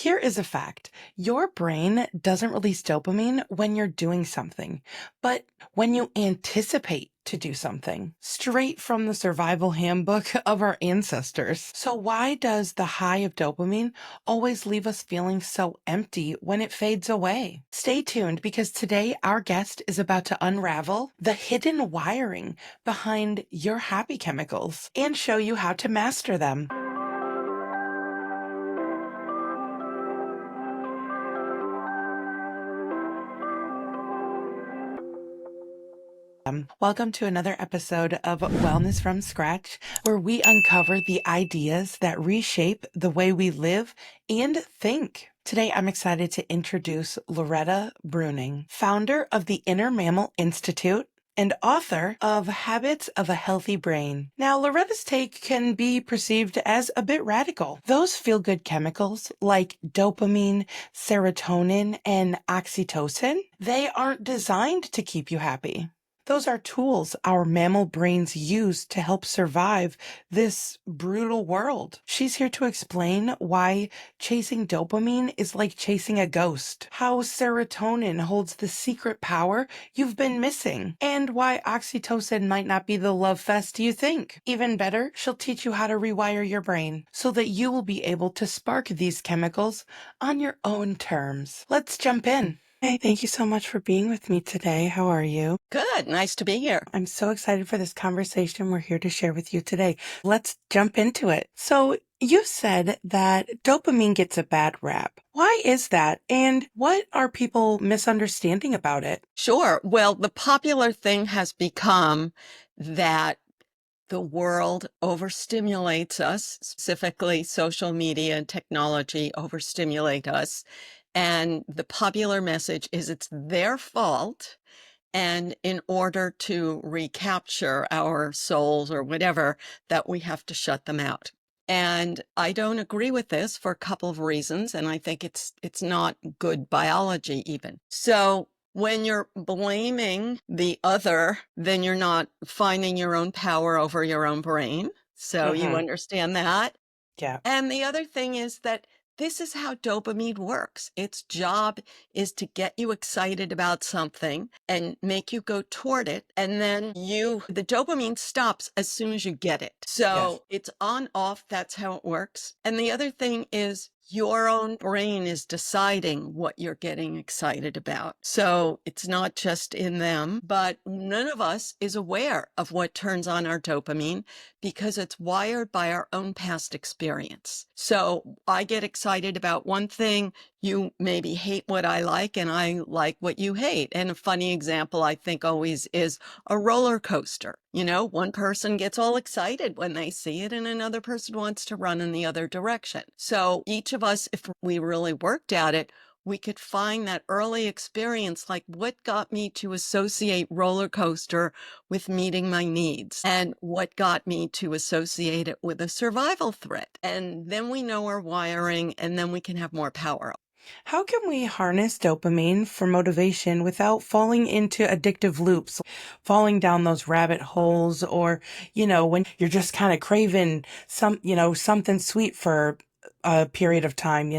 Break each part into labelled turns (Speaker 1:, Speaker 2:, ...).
Speaker 1: Here is a fact. Your brain doesn't release dopamine when you're doing something, but when you anticipate to do something, straight from the survival handbook of our ancestors. So why does the high of dopamine always leave us feeling so empty when it fades away? Stay tuned because today our guest is about to unravel the hidden wiring behind your happy chemicals and show you how to master them. Welcome to another episode of Wellness from Scratch, where we uncover the ideas that reshape the way we live and think. Today, I'm excited to introduce Loretta Bruning, founder of the Inner Mammal Institute and author of Habits of a Healthy Brain. Now, Loretta's take can be perceived as a bit radical. Those feel-good chemicals like dopamine, serotonin, and oxytocin, they aren't designed to keep you happy. Those are tools our mammal brains use to help survive this brutal world. She's here to explain why chasing dopamine is like chasing a ghost, how serotonin holds the secret power you've been missing, and why oxytocin might not be the love fest you think. Even better, she'll teach you how to rewire your brain so that you will be able to spark these chemicals on your own terms. Let's jump in. Hey, thank you so much for being with me today. How are you?
Speaker 2: Good. Nice to be here.
Speaker 1: I'm so excited for this conversation we're here to share with you today. Let's jump into it. So you said that dopamine gets a bad rap. Why is that? And what are people misunderstanding about it?
Speaker 2: Sure. Well, the popular thing has become that the world overstimulates us, specifically social media and technology overstimulate us. And the popular message is it's their fault. And in order to recapture our souls or whatever, that we have to shut them out. And I don't agree with this for a couple of reasons. And I think it's not good biology even. So when you're blaming the other, then you're not finding your own power over your own brain. So you understand that.
Speaker 1: Yeah.
Speaker 2: And the other thing is that this is how dopamine works. Its job is to get you excited about something and make you go toward it. And then the dopamine stops as soon as you get it. So it's on off. That's how it works. And the other thing is your own brain is deciding what you're getting excited about. So it's not just in them, but none of us is aware of what turns on our dopamine because it's wired by our own past experience. So I get excited about one thing, you maybe hate what I like, and I like what you hate. And a funny example, I think, always is a roller coaster. You know, one person gets all excited when they see it, and another person wants to run in the other direction. So each of us, if we really worked at it, we could find that early experience, like what got me to associate roller coaster with meeting my needs and what got me to associate it with a survival threat. And then we know our wiring, and then we can have more power.
Speaker 1: How can we harness dopamine for motivation without falling into addictive loops, falling down those rabbit holes, or, when you're just kind of craving something sweet for a period of time,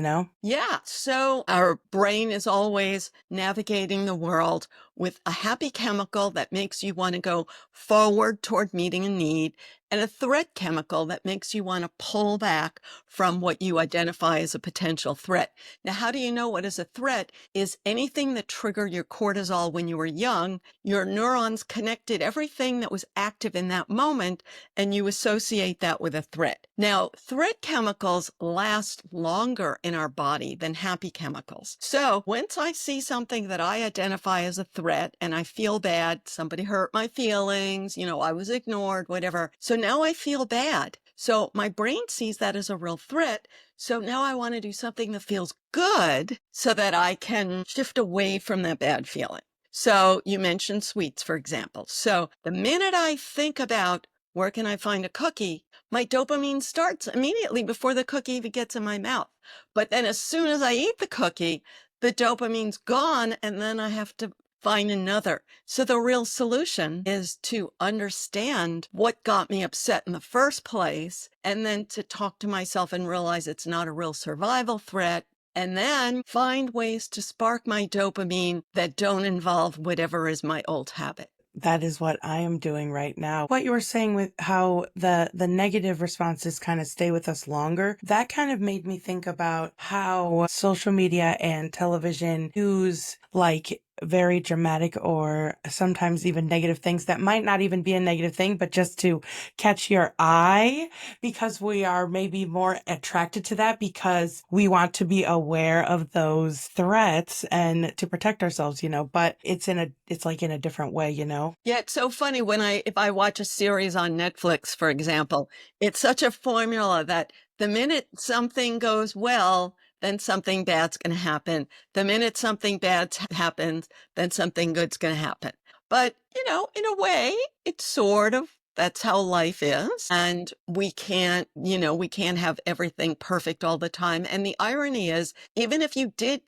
Speaker 2: Yeah. So our brain is always navigating the world with a happy chemical that makes you want to go forward toward meeting a need, and a threat chemical that makes you want to pull back from what you identify as a potential threat. Now, how do you know what is a threat? Is anything that triggered your cortisol when you were young, your neurons connected everything that was active in that moment, and you associate that with a threat. Now, threat chemicals last longer in our body than happy chemicals. So once I see something that I identify as a threat and I feel bad, somebody hurt my feelings, I was ignored, whatever. So now I feel bad. So my brain sees that as a real threat. So now I want to do something that feels good so that I can shift away from that bad feeling. So you mentioned sweets, for example. So the minute I think about where can I find a cookie, my dopamine starts immediately before the cookie even gets in my mouth. But then as soon as I eat the cookie, the dopamine's gone, and then I have to find another. So the real solution is to understand what got me upset in the first place, and then to talk to myself and realize it's not a real survival threat. and then find ways to spark my dopamine that don't involve whatever is my old habit.
Speaker 1: That is what I am doing right now. What you were saying with how the negative responses kind of stay with us longer, that kind of made me think about how social media and television use like very dramatic or sometimes even negative things that might not even be a negative thing, but just to catch your eye because we are maybe more attracted to that because we want to be aware of those threats and to protect ourselves, but it's like in a different way.
Speaker 2: Yeah, it's so funny when if I watch a series on Netflix, for example, it's such a formula that the minute something goes well, then something bad's going to happen. The minute something bad happens, then something good's going to happen. But, in a way, it's sort of that's how life is. And we can't have everything perfect all the time. And the irony is, even if you get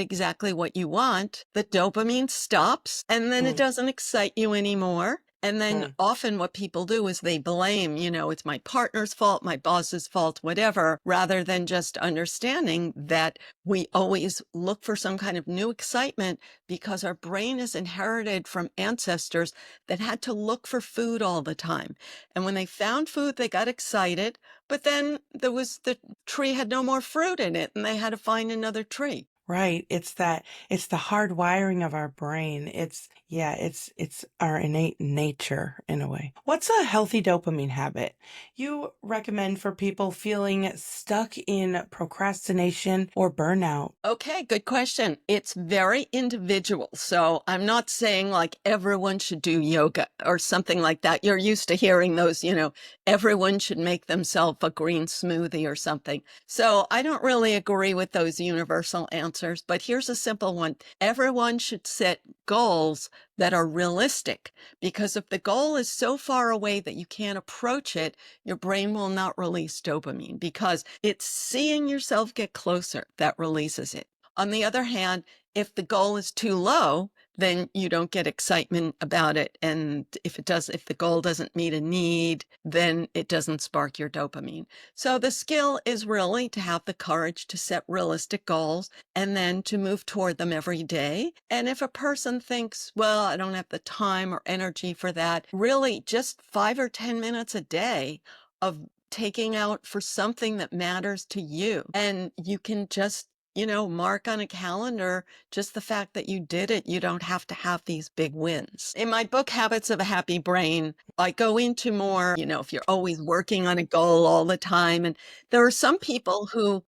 Speaker 2: exactly what you want, the dopamine stops and then it
Speaker 1: Mm,
Speaker 2: doesn't excite you anymore. And then
Speaker 1: mm.
Speaker 2: often what people do is they blame, it's my partner's fault, my boss's fault, whatever, rather than just understanding that we always look for some kind of new excitement because our brain is inherited from ancestors that had to look for food all the time. And when they found food, they got excited, but then the tree had no more fruit in it and they had to find another tree.
Speaker 1: Right. It's the hard wiring of our brain. It's our innate nature in a way. What's a healthy dopamine habit you recommend for people feeling stuck in procrastination or burnout?
Speaker 2: Okay, good question. It's very individual. So I'm not saying like everyone should do yoga or something like that. You're used to hearing those, everyone should make themselves a green smoothie or something. So I don't really agree with those universal answers, but here's a simple one. Everyone should set goals that are realistic because if the goal is so far away that you can't approach it, your brain will not release dopamine because it's seeing yourself get closer that releases it. On the other hand, if the goal is too low, then you don't get excitement about it. And if the goal doesn't meet a need, then it doesn't spark your dopamine. So the skill is really to have the courage to set realistic goals and then to move toward them every day. And if a person thinks, well, I don't have the time or energy for that, really just 5 or 10 minutes a day of taking out for something that matters to you. And you can just, mark on a calendar just the fact that you did it. You don't have to have these big wins. In my book, Habits of a Happy Brain, I go into more, if you're always working on a goal all the time. And there are some people who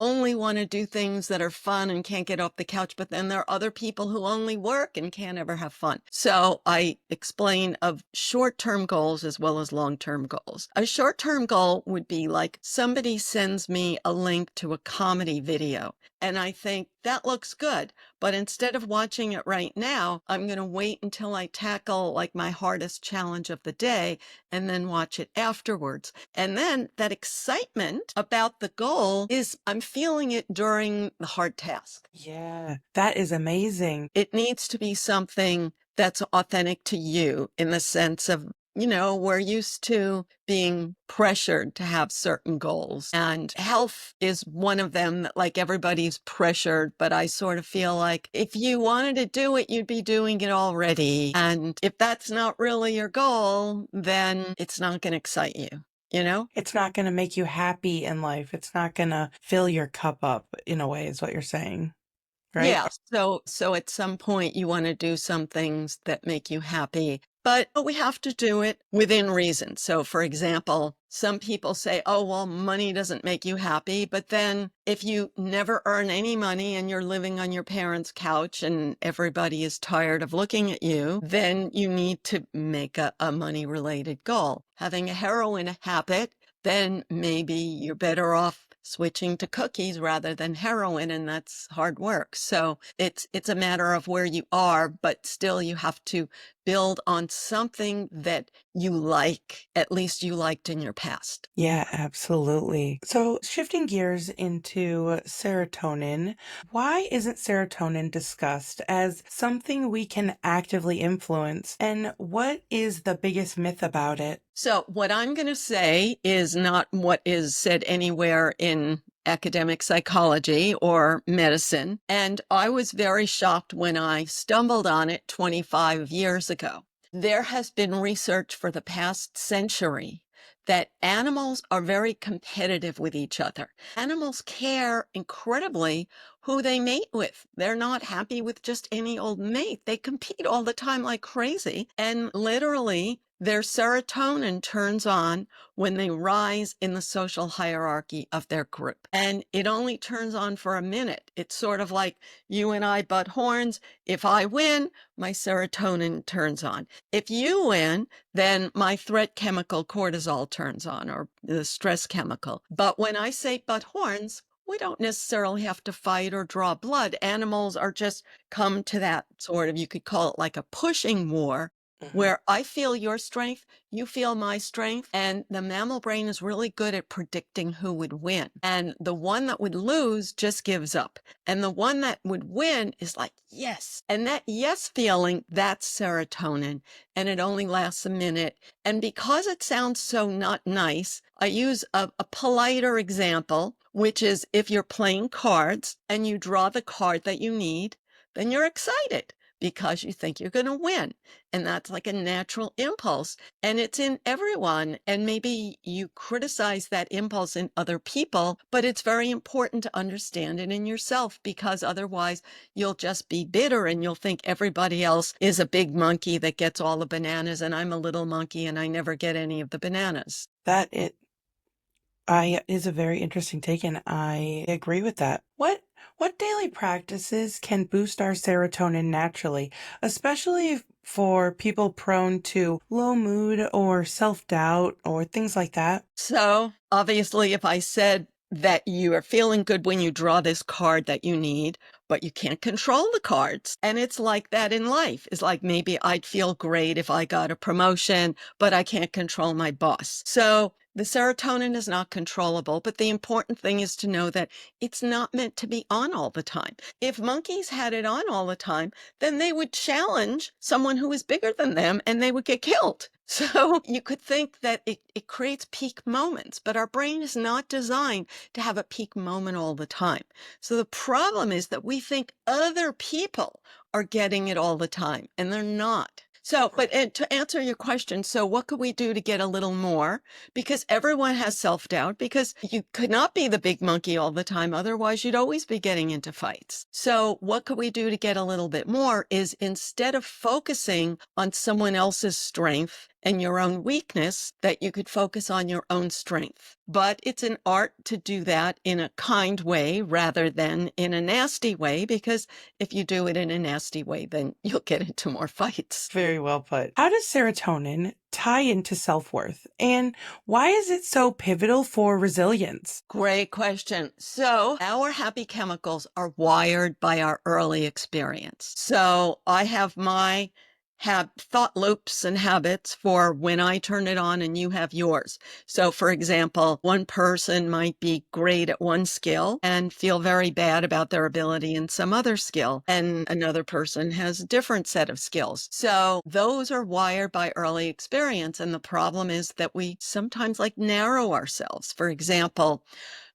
Speaker 2: only want to do things that are fun and can't get off the couch. But then there are other people who only work and can't ever have fun. So I explain of short-term goals as well as long-term goals. A short-term goal would be like somebody sends me a link to a comedy video and I think that looks good. But instead of watching it right now, I'm going to wait until I tackle like my hardest challenge of the day and then watch it afterwards. And then that excitement about the goal I'm feeling it during the hard task.
Speaker 1: Yeah, that is amazing.
Speaker 2: It needs to be something that's authentic to you in the sense of, we're used to being pressured to have certain goals. And health is one of them that like everybody's pressured. But I sort of feel like if you wanted to do it, you'd be doing it already. And if that's not really your goal, then it's not going to excite you, you know?
Speaker 1: It's not going to make you happy in life. It's not going to fill your cup up in a way, is what you're saying, right?
Speaker 2: Yeah. So at some point you want to do some things that make you happy, but we have to do it within reason. So for example, some people say, oh, well, money doesn't make you happy. But then if you never earn any money and you're living on your parents' couch and everybody is tired of looking at you, then you need to make a money related goal. Having a heroin habit, then maybe you're better off switching to cookies rather than heroin, and that's hard work. So it's a matter of where you are, but still you have to build on something that you like, at least you liked in your past.
Speaker 1: Yeah, absolutely. So, shifting gears into serotonin, why isn't serotonin discussed as something we can actively influence? And what is the biggest myth about it?
Speaker 2: So what I'm going to say is not what is said anywhere in academic psychology or medicine, and I was very shocked when I stumbled on it 25 years ago. There has been research for the past century that animals are very competitive with each other. Animals care incredibly who they mate with. They're not happy with just any old mate. They compete all the time like crazy. And literally, their serotonin turns on when they rise in the social hierarchy of their group. And it only turns on for a minute. It's sort of like you and I butt horns. If I win, my serotonin turns on. If you win, then my threat chemical cortisol turns on, or the stress chemical. But when I say butt horns, we don't necessarily have to fight or draw blood. Animals are just come to that sort of, you could call it like a pushing war,
Speaker 1: Mhm.
Speaker 2: where I feel your strength, you feel my strength, and the mammal brain is really good at predicting who would win. And the one that would lose just gives up. And the one that would win is like, yes. And that yes feeling, that's serotonin. And it only lasts a minute. And because it sounds so not nice, I use a politer example, which is if you're playing cards and you draw the card that you need, then you're excited because you think you're going to win. And that's like a natural impulse. And it's in everyone. And maybe you criticize that impulse in other people, but it's very important to understand it in yourself, because otherwise you'll just be bitter and you'll think everybody else is a big monkey that gets all the bananas and I'm a little monkey and I never get any of the bananas.
Speaker 1: That it I is a very interesting take, and I agree with that. What daily practices can boost our serotonin naturally, especially for people prone to low mood or self-doubt or things like that?
Speaker 2: So obviously, if I said that you are feeling good when you draw this card that you need, but you can't control the cards. And it's like that in life. It's like maybe I'd feel great if I got a promotion, but I can't control my boss. So the serotonin is not controllable, but the important thing is to know that it's not meant to be on all the time. If monkeys had it on all the time, then they would challenge someone who is bigger than them and they would get killed. So you could think that it creates peak moments, but our brain is not designed to have a peak moment all the time. So the problem is that we think other people are getting it all the time, and they're not. So, but to answer your question, so what could we do to get a little more? Because everyone has self-doubt, because you could not be the big monkey all the time. Otherwise, you'd always be getting into fights. So what could we do to get a little bit more is, instead of focusing on someone else's strength and your own weakness, that you could focus on your own strength. But it's an art to do that in a kind way rather than in a nasty way, because if you do it in a nasty way, then you'll get into more fights.
Speaker 1: Very well put. How does serotonin tie into self-worth, and why is it so pivotal for resilience?
Speaker 2: Great question. So our happy chemicals are wired by our early experience. So I have my thought loops and habits for when I turn it on, and you have yours. So for example, one person might be great at one skill and feel very bad about their ability in some other skill, and another person has a different set of skills. So those are wired by early experience. And the problem is that we sometimes like narrow ourselves. For example,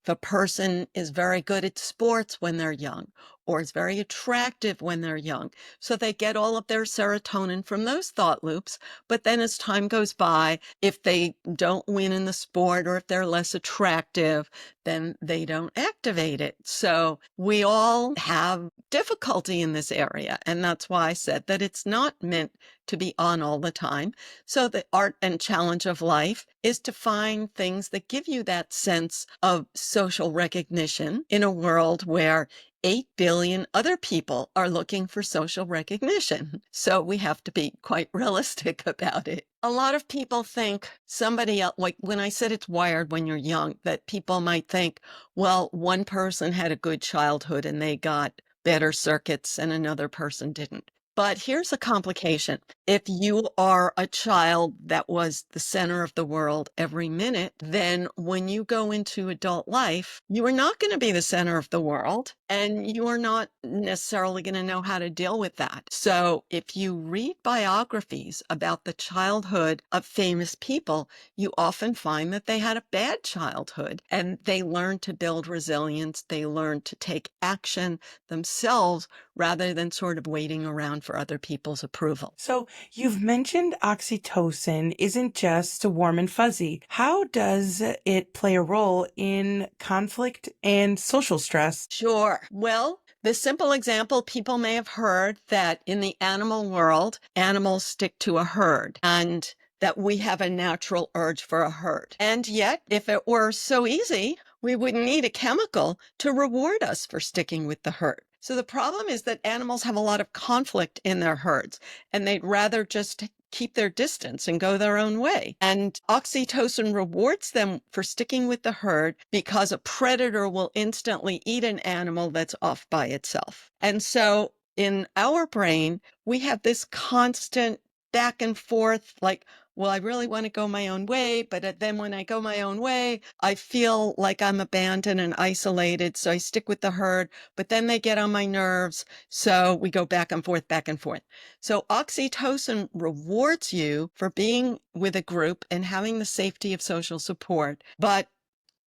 Speaker 2: if a person is very good at sports when they're young, or is very attractive when they're young, so they get all of their serotonin from those thought loops. But then as time goes by, if they don't win in the sport, or if they're less attractive, then they don't activate it. So we all have difficulty in this area. And that's why I said that it's not meant to be on all the time. So the art and challenge of life is to find things that give you that sense of social recognition in a world where 8 billion other people are looking for social recognition. So we have to be quite realistic about it. A lot of people think somebody else, like when I said it's wired when you're young, that people might think, well, one person had a good childhood and they got better circuits and another person didn't. But here's a complication. If you are a child that was the center of the world every minute, then when you go into adult life, you are not going to be the center of the world, and you are not necessarily going to know how to deal with that. So if you read biographies about the childhood of famous people, you often find that they had a bad childhood and they learned to build resilience. They learned to take action themselves rather than sort of waiting around for other people's approval.
Speaker 1: So you've mentioned oxytocin isn't just warm and fuzzy. How does it play a role in conflict and social stress?
Speaker 2: Sure. Well, the simple example people may have heard that in the animal world, animals stick to a herd and that we have a natural urge for a herd. And yet, if it were so easy, we wouldn't need a chemical to reward us for sticking with the herd. So the problem is that animals have a lot of conflict in their herds and they'd rather just keep their distance and go their own way. And oxytocin rewards them for sticking with the herd because a predator will instantly eat an animal that's off by itself. And so in our brain, we have this constant back and forth, like, well, I really want to go my own way, but then when I go my own way, I feel like I'm abandoned and isolated. So I stick with the herd, but then they get on my nerves. So we go back and forth, back and forth. So oxytocin rewards you for being with a group and having the safety of social support. But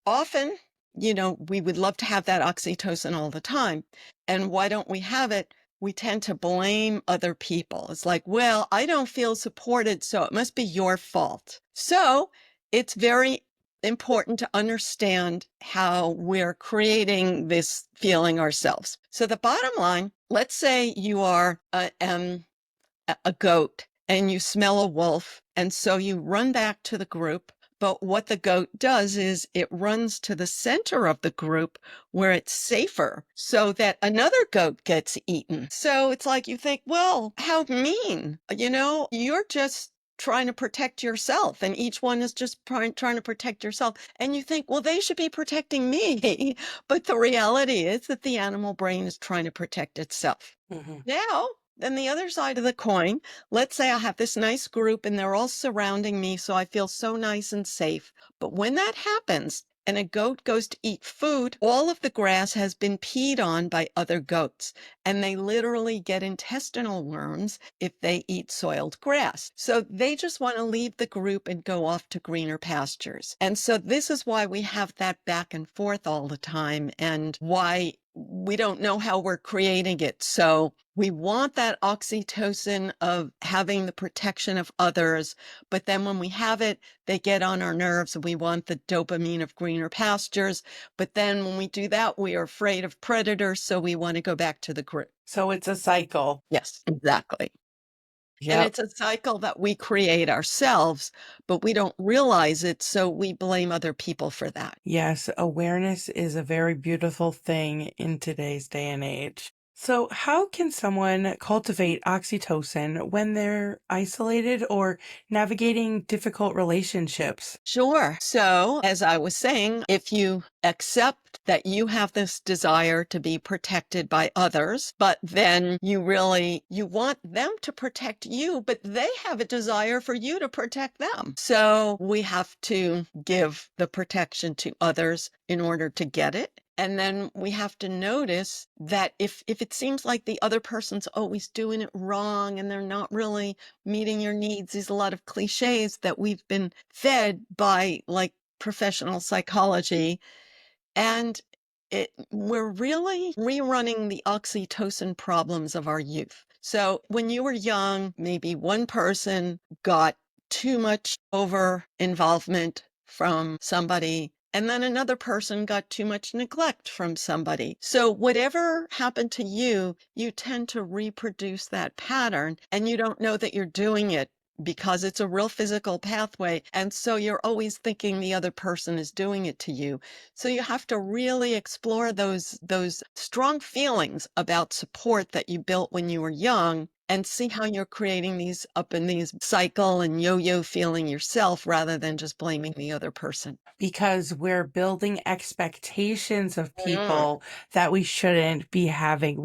Speaker 2: often, we would love to have that oxytocin all the time. And why don't we have it? We tend to blame other people. It's like, well, I don't feel supported, so it must be your fault. So it's very important to understand how we're creating this feeling ourselves. So the bottom line, let's say you are a goat and you smell a wolf, and so you run back to the group. But what the goat does is it runs to the center of the group where it's safer so that another goat gets eaten. So it's like you think, well, how mean. You're just trying to protect yourself, and each one is just trying to protect yourself. And you think, well, they should be protecting me. But the reality is that the animal brain is trying to protect itself.
Speaker 1: Mhm.
Speaker 2: Now, then the other side of the coin, let's say I have this nice group and they're all surrounding me, so I feel so nice and safe. But when that happens and a goat goes to eat food, all of the grass has been peed on by other goats, and they literally get intestinal worms if they eat soiled grass. So they just want to leave the group and go off to greener pastures. And so this is why we have that back and forth all the time, and why we don't know how we're creating it. So we want that oxytocin of having the protection of others, but then when we have it, they get on our nerves and we want the dopamine of greener pastures. But then when we do that, we are afraid of predators, so we want to go back to the group.
Speaker 1: So it's a cycle.
Speaker 2: Yes, exactly. And
Speaker 1: Yep.
Speaker 2: it's a cycle that we create ourselves, but we don't realize it, so we blame other people for that.
Speaker 1: Yes, awareness is a very beautiful thing in today's day and age. So, how can someone cultivate oxytocin when they're isolated or navigating difficult relationships?
Speaker 2: Sure. So, as I was saying, if you accept that you have this desire to be protected by others, but then you want them to protect you, but they have a desire for you to protect them. So, we have to give the protection to others in order to get it. And then we have to notice that if it seems like the other person's always doing it wrong and they're not really meeting your needs, these a lot of cliches that we've been fed by like professional psychology. And we're really rerunning the oxytocin problems of our youth. So when you were young, maybe one person got too much over involvement from somebody, and then another person got too much neglect from somebody. So whatever happened to you, you tend to reproduce that pattern, and you don't know that you're doing it because it's a real physical pathway. And so you're always thinking the other person is doing it to you. So you have to really explore those strong feelings about support that you built when you were young and see how you're creating these up in these cycle and yo-yo feeling yourself rather than just blaming the other person.
Speaker 1: Because we're building expectations of
Speaker 2: Mm.
Speaker 1: people that we shouldn't be having.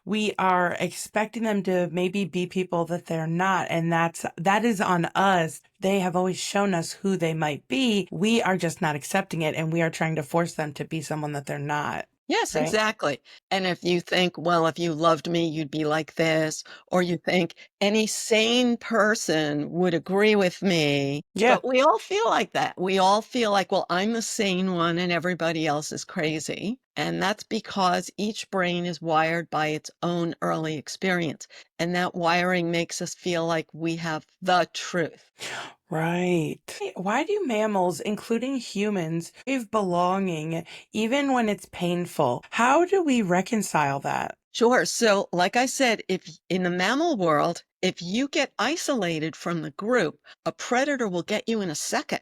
Speaker 1: We are expecting them to maybe be people that they're not, and that is on us. They have always shown us who they might be. We are just not accepting it, and we are trying to force them to be someone that they're not,
Speaker 2: Yes,
Speaker 1: right?
Speaker 2: exactly. And if you think, well, if you loved me, you'd be like this, or you think any sane person would agree with me,
Speaker 1: Yeah.
Speaker 2: but we all feel like that. We all feel like, well, I'm the sane one and everybody else is crazy. And that's because each brain is wired by its own early experience. And that wiring makes us feel like we have the truth.
Speaker 1: Right. Why do mammals, including humans, crave belonging even when it's painful? How do we reconcile that?
Speaker 2: Sure. So, like I said, if in the mammal world, if you get isolated from the group, a predator will get you in a second.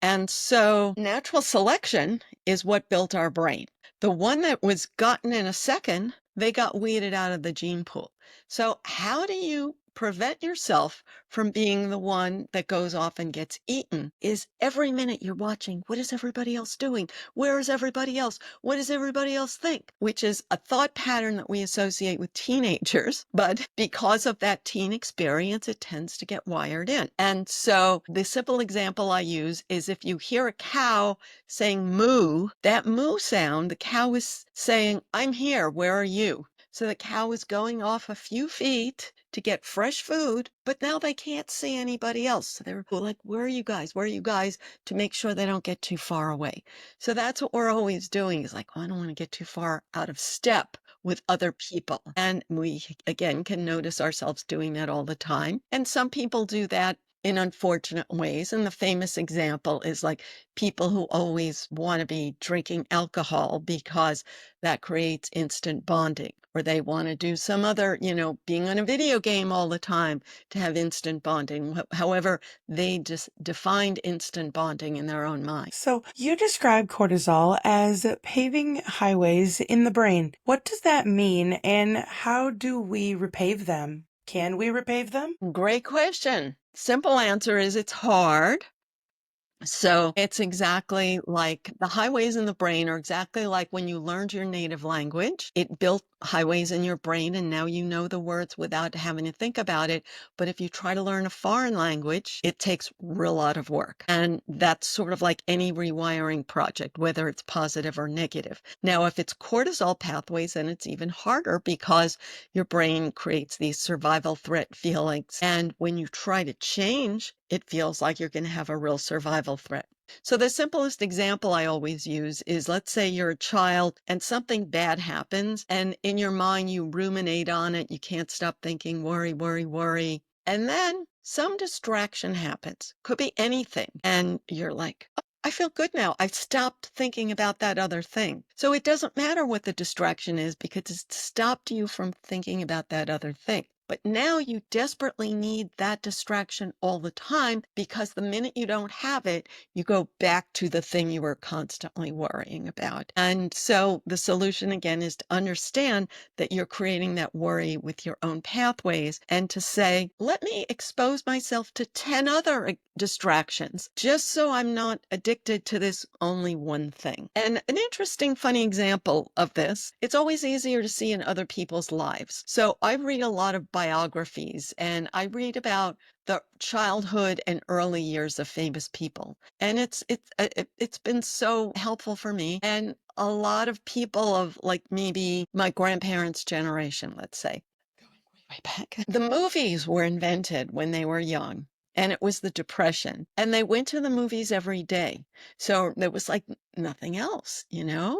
Speaker 2: And so natural selection is what built our brain. The one that was gotten in a second, they got weeded out of the gene pool. So, how do you prevent yourself from being the one that goes off and gets eaten? Is every minute you're watching, what is everybody else doing? Where is everybody else? What does everybody else think? Which is a thought pattern that we associate with teenagers. But because of that teen experience, it tends to get wired in. And so the simple example I use is if you hear a cow saying moo, that moo sound, the cow is saying, I'm here, where are you? So the cow is going off a few feet to get fresh food, but now they can't see anybody else. So they're like, where are you guys? Where are you guys? To make sure they don't get too far away. So that's what we're always doing is like, oh, I don't want to get too far out of step with other people. And we, again, can notice ourselves doing that all the time. And some people do that in unfortunate ways. And the famous example is like people who always want to be drinking alcohol because that creates instant bonding, or they want to do some other, being on a video game all the time to have instant bonding. However, they just defined instant bonding in their own mind.
Speaker 1: So, you describe cortisol as paving highways in the brain. What does that mean, and how do we repave them? Can we repave them?
Speaker 2: Great question. Simple answer is it's hard. So it's exactly like the highways in the brain are exactly like when you learned your native language. It built highways in your brain, and now you know the words without having to think about it. But if you try to learn a foreign language, it takes real lot of work. And that's sort of like any rewiring project, whether it's positive or negative. Now, if it's cortisol pathways, then it's even harder because your brain creates these survival threat feelings. And when you try to change, it feels like you're going to have a real survival threat. So the simplest example I always use is, let's say you're a child and something bad happens, and in your mind you ruminate on it. You can't stop thinking, worry, worry, worry. And then some distraction happens. Could be anything. And you're like, "Oh, I feel good now. I've stopped thinking about that other thing." So it doesn't matter what the distraction is because it's stopped you from thinking about that other thing. But now you desperately need that distraction all the time because the minute you don't have it, you go back to the thing you were constantly worrying about. And so the solution again is to understand that you're creating that worry with your own pathways and to say, let me expose myself to 10 other distractions just so I'm not addicted to this only one thing. And an interesting, funny example of this, it's always easier to see in other people's lives. So I read a lot of biographies and I read about the childhood and early years of famous people. And it's been so helpful for me. And a lot of people of like maybe my grandparents' generation, let's say, going way back. The movies were invented when they were young. And it was the Depression. And they went to the movies every day. So there was like nothing else,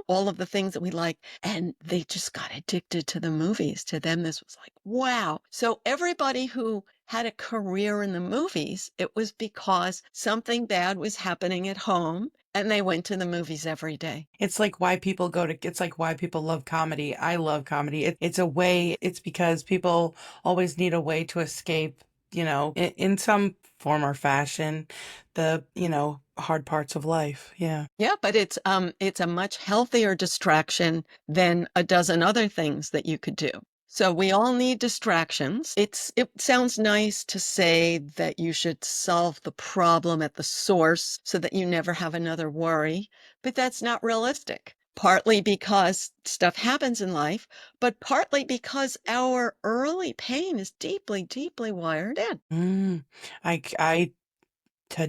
Speaker 2: all of the things that we like. And they just got addicted to the movies. To them, this was like, wow. So everybody who had a career in the movies, it was because something bad was happening at home and they went to the movies every day.
Speaker 1: It's like why people love comedy. I love comedy. It's a way, it's because people always need a way to escape, in some form or fashion, the, hard parts of life. Yeah.
Speaker 2: Yeah, but it's a much healthier distraction than a dozen other things that you could do. So we all need distractions. It sounds nice to say that you should solve the problem at the source so that you never have another worry, but that's not realistic. Partly because stuff happens in life, but partly because our early pain is deeply, deeply wired in.
Speaker 1: Mm, I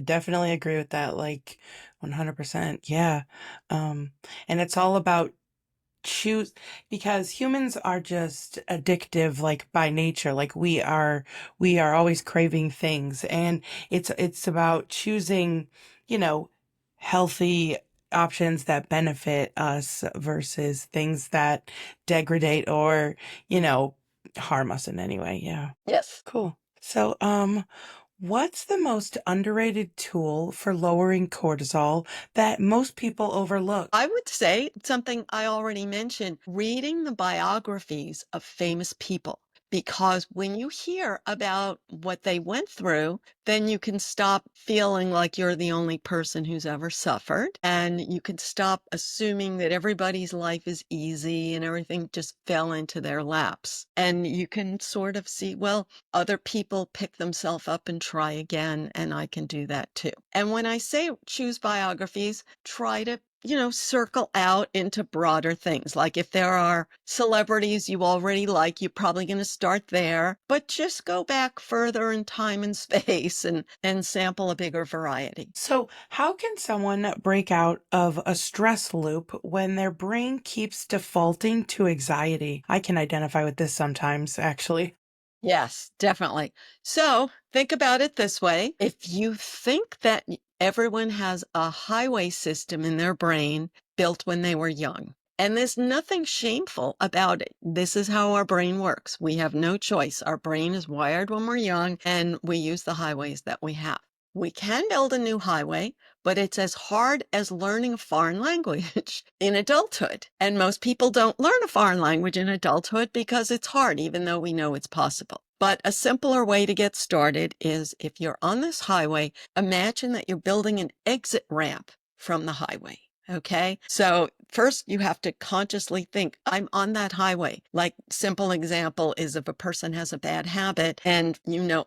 Speaker 1: definitely agree with that, like 100%. Yeah. Um, and it's all about choose because humans are just addictive like by nature. Like we are always craving things, and it's about choosing, you know, healthy options that benefit us versus things that degrade or, you know, harm us in any way. Yeah.
Speaker 2: Yes.
Speaker 1: Cool. So, what's the most underrated tool for lowering cortisol that most people overlook?
Speaker 2: I would say something I already mentioned, reading the biographies of famous people. Because when you hear about what they went through, then you can stop feeling like you're the only person who's ever suffered. And you can stop assuming that everybody's life is easy and everything just fell into their laps. And you can sort of see, well, other people pick themselves up and try again, and I can do that too. And when I say choose biographies, try to circle out into broader things. Like if there are celebrities you already like, you're probably going to start there, but just go back further in time and space and sample a bigger variety.
Speaker 1: So, how can someone break out of a stress loop when their brain keeps defaulting to anxiety? I can identify with this sometimes, actually.
Speaker 2: Yes, definitely. So think about it this way. If you think that everyone has a highway system in their brain built when they were young, and there's nothing shameful about it. This is how our brain works. We have no choice. Our brain is wired when we're young, and we use the highways that we have. We can build a new highway, but it's as hard as learning a foreign language in adulthood. And most people don't learn a foreign language in adulthood because it's hard, even though we know it's possible. But a simpler way to get started is if you're on this highway, imagine that you're building an exit ramp from the highway. Okay. So first you have to consciously think, I'm on that highway. Like simple example is if a person has a bad habit and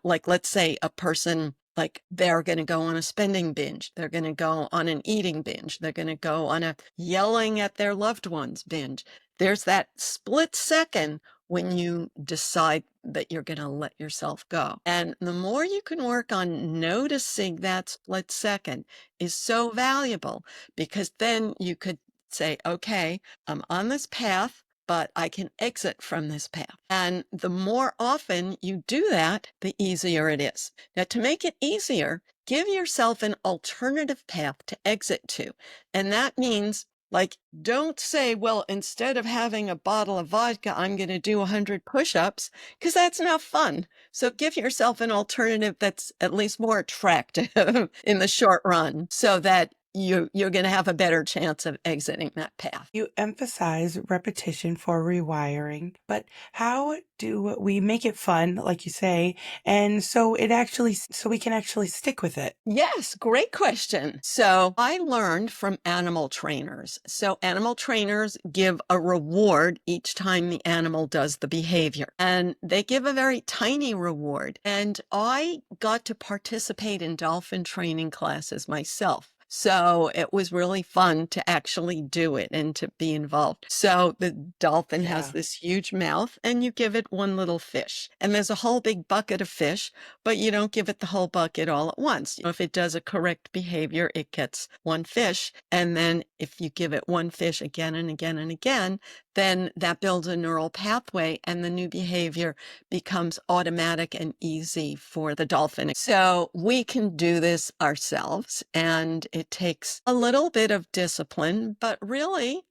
Speaker 2: like let's say a person like they're going to go on a spending binge. They're going to go on an eating binge. They're going to go on a yelling at their loved ones binge. There's that split second when you decide that you're going to let yourself go. And the more you can work on noticing that split second is so valuable because then you could say, okay, I'm on this path, but I can exit from this path. And the more often you do that, the easier it is. Now, to make it easier, give yourself an alternative path to exit to. And that means, like, don't say, well, instead of having a bottle of vodka, I'm going to do 100 push ups, because that's not fun. So give yourself an alternative that's at least more attractive in the short run so that you're going to have a better chance of exiting that path.
Speaker 1: You emphasize repetition for rewiring, but how do we make it fun, like you say, and so we can actually stick with it?
Speaker 2: Yes, great question. So I learned from animal trainers. So animal trainers give a reward each time the animal does the behavior, and they give a very tiny reward. And I got to participate in dolphin training classes myself. So it was really fun to actually do it and to be involved. So the dolphin has
Speaker 1: Yeah.
Speaker 2: this huge mouth, and you give it one little fish, and there's a whole big bucket of fish, but you don't give it the whole bucket all at once. If it does a correct behavior, it gets one fish. And then if you give it one fish again and again and again, then that builds a neural pathway and the new behavior becomes automatic and easy for the dolphin. So we can do this ourselves, and it takes a little bit of discipline, but really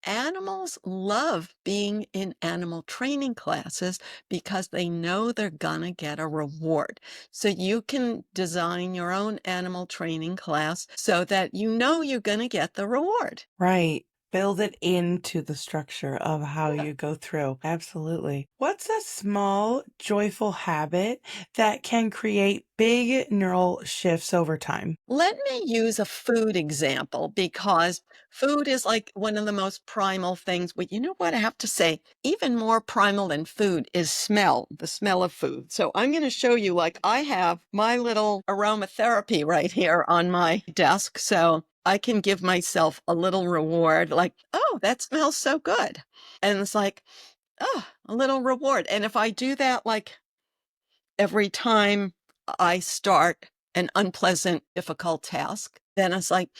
Speaker 2: animals love being in animal training classes because they know they're gonna get a reward. So you can design your own animal training class so that you know you're gonna get the reward.
Speaker 1: Right. Build it into the structure of how
Speaker 2: Yeah.
Speaker 1: you go through. Absolutely. What's a small, joyful habit that can create big neural shifts over time?
Speaker 2: Let me use a food example because food is like one of the most primal things. But you know what? I have to say, even more primal than food is smell, the smell of food. So I'm going to show you, like, I have my little aromatherapy right here on my desk. So I can give myself a little reward, like, oh, that smells so good. And it's like, oh, a little reward. And if I do that, like, every time I start an unpleasant, difficult task, then it's like,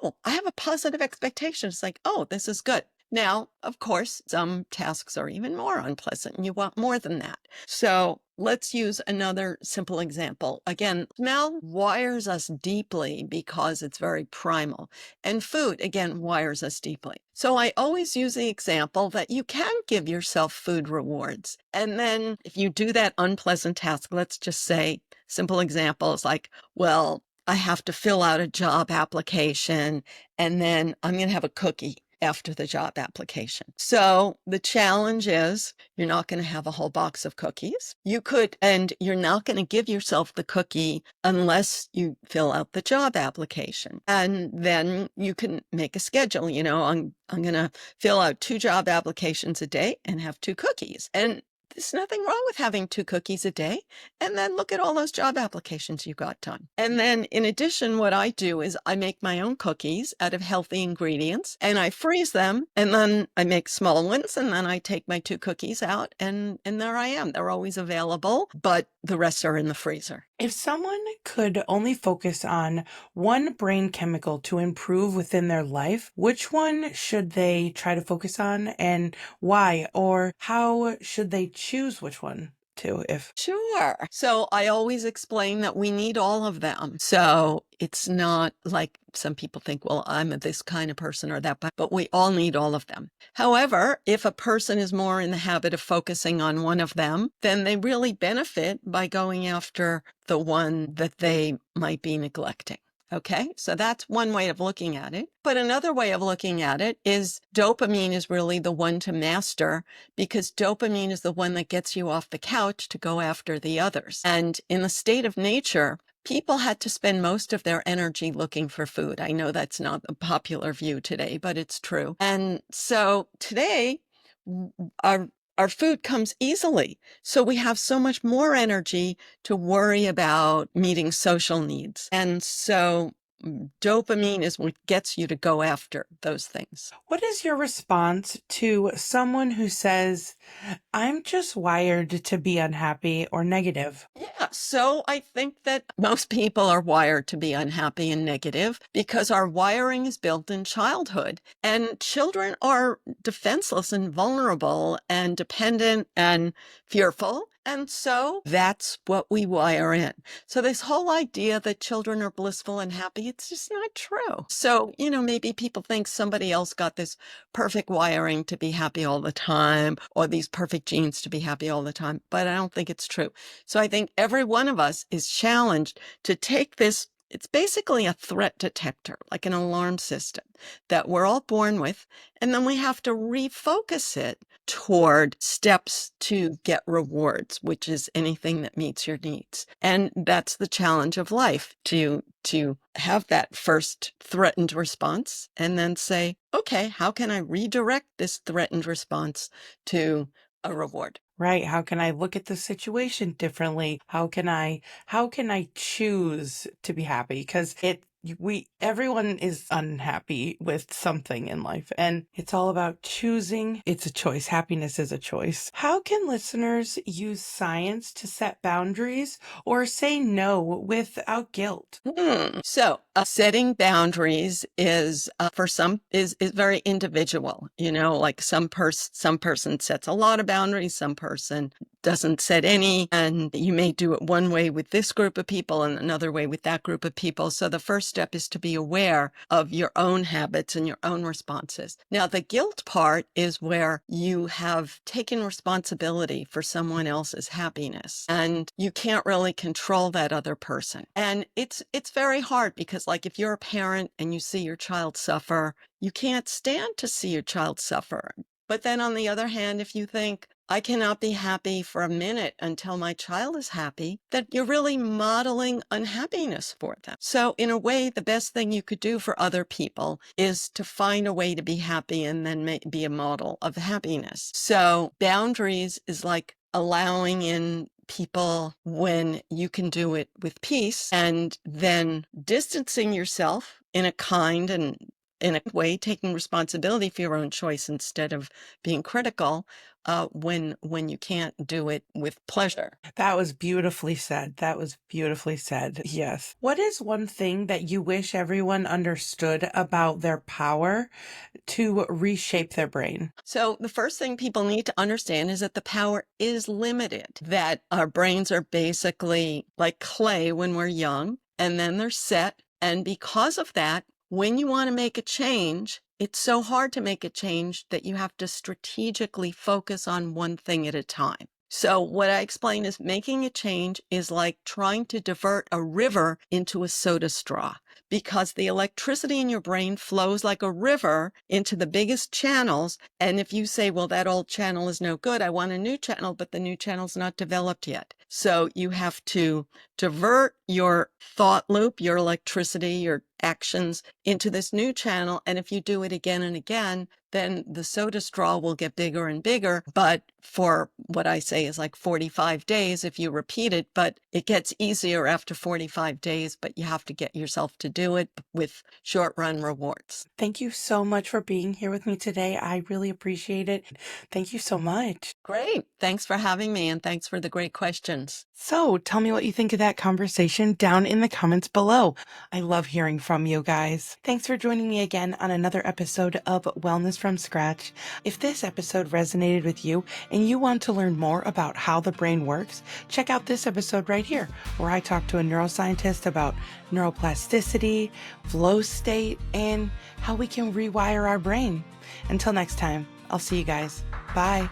Speaker 2: oh, I have a positive expectation. It's like, oh, this is good. Now, of course, some tasks are even more unpleasant and you want more than that. So let's use another simple example. Again, smell wires us deeply because it's very primal. And food, again, wires us deeply. So I always use the example that you can give yourself food rewards. And then if you do that unpleasant task, let's just say, simple examples like, well, I have to fill out a job application and then I'm going to have a cookie after the job application. So the challenge is you're not going to have a whole box of cookies. You could, and you're not going to give yourself the cookie unless you fill out the job application. And then you can make a schedule, I'm going to fill out 2 job applications a day and have 2 cookies. And there's nothing wrong with having 2 cookies a day. And then look at all those job applications you got done. And then in addition, what I do is I make my own cookies out of healthy ingredients and I freeze them. And then I make small ones. And then I take my 2 cookies out and there I am. They're always available, but the rest are in the freezer.
Speaker 1: If someone could only focus on one brain chemical to improve within their life, which one should they try to focus on and why? Or how should they choose which one to if
Speaker 2: Sure. So I always explain that we need all of them. So it's not like some people think, well, I'm this kind of person or that, but we all need all of them. However, if a person is more in the habit of focusing on one of them, then they really benefit by going after the one that they might be neglecting. Okay, so that's one way of looking at it. But another way of looking at it is dopamine is really the one to master because dopamine is the one that gets you off the couch to go after the others. And in the state of nature, people had to spend most of their energy looking for food. I know that's not a popular view today, but it's true. And so today, our our food comes easily. So we have so much more energy to worry about meeting social needs. And so dopamine is what gets you to go after those things.
Speaker 1: what is your response to someone who says, I'm just wired to be unhappy or negative?
Speaker 2: Yeah, so I think that most people are wired to be unhappy and negative because our wiring is built in childhood. And children are defenseless and vulnerable and dependent and fearful. And so that's what we wire in. So this whole idea that children are blissful and happy, it's just not true. So, maybe people think somebody else got this perfect wiring to be happy all the time or these perfect genes to be happy all the time, but I don't think it's true. So I think every one of us is challenged to take this. It's basically a threat detector, like an alarm system that we're all born with. And then we have to refocus it toward steps to get rewards, which is anything that meets your needs. And that's the challenge of life, to have that first threatened response and then say, okay, how can I redirect this threatened response to a reward?
Speaker 1: Right? How can I look at the situation differently? How can I choose to be happy? Because everyone is unhappy with something in life and it's all about choosing. It's a choice. Happiness is a choice. How can listeners use science to set boundaries or say no without guilt?
Speaker 2: So setting boundaries is for some is very individual. Like some person sets a lot of boundaries, some person doesn't set any, and you may do it one way with this group of people and another way with that group of people. So the first step is to be aware of your own habits and your own responses. Now, the guilt part is where you have taken responsibility for someone else's happiness and you can't really control that other person. And it's very hard because is like if you're a parent and you see your child suffer, you can't stand to see your child suffer. But then on the other hand, if you think, I cannot be happy for a minute until my child is happy, that you're really modeling unhappiness for them. So in a way, the best thing you could do for other people is to find a way to be happy and then be a model of happiness. So boundaries is like allowing in people when you can do it with peace, and then distancing yourself in a kind and in a way, taking responsibility for your own choice instead of being critical when you can't do it with pleasure.
Speaker 1: That was beautifully said. That was beautifully said. Yes. What is one thing that you wish everyone understood about their power to reshape their brain?
Speaker 2: So the first thing people need to understand is that the power is limited, that our brains are basically like clay when we're young, and then they're set. And because of that, when you want to make a change, it's so hard to make a change that you have to strategically focus on one thing at a time. So what I explain is making a change is like trying to divert a river into a soda straw, because the electricity in your brain flows like a river into the biggest channels. And if you say, well, that old channel is no good, I want a new channel, but the new channel's not developed yet. So you have to divert your thought loop, your electricity, your actions into this new channel. And if you do it again and again, then the soda straw will get bigger and bigger. But for what I say is like 45 days, if you repeat it, but it gets easier after 45 days, but you have to get yourself to do it with short run rewards.
Speaker 1: Thank you so much for being here with me today. I really appreciate it. Thank you so much.
Speaker 2: Great. Thanks for having me, and thanks for the great questions.
Speaker 1: So tell me what you think of that conversation down in the comments below. I love hearing from you guys. Thanks for joining me again on another episode of Wellness from Scratch. If this episode resonated with you and you want to learn more about how the brain works, check out this episode right here, where I talk to a neuroscientist about neuroplasticity, flow state, and how we can rewire our brain. Until next time, I'll see you guys. Bye.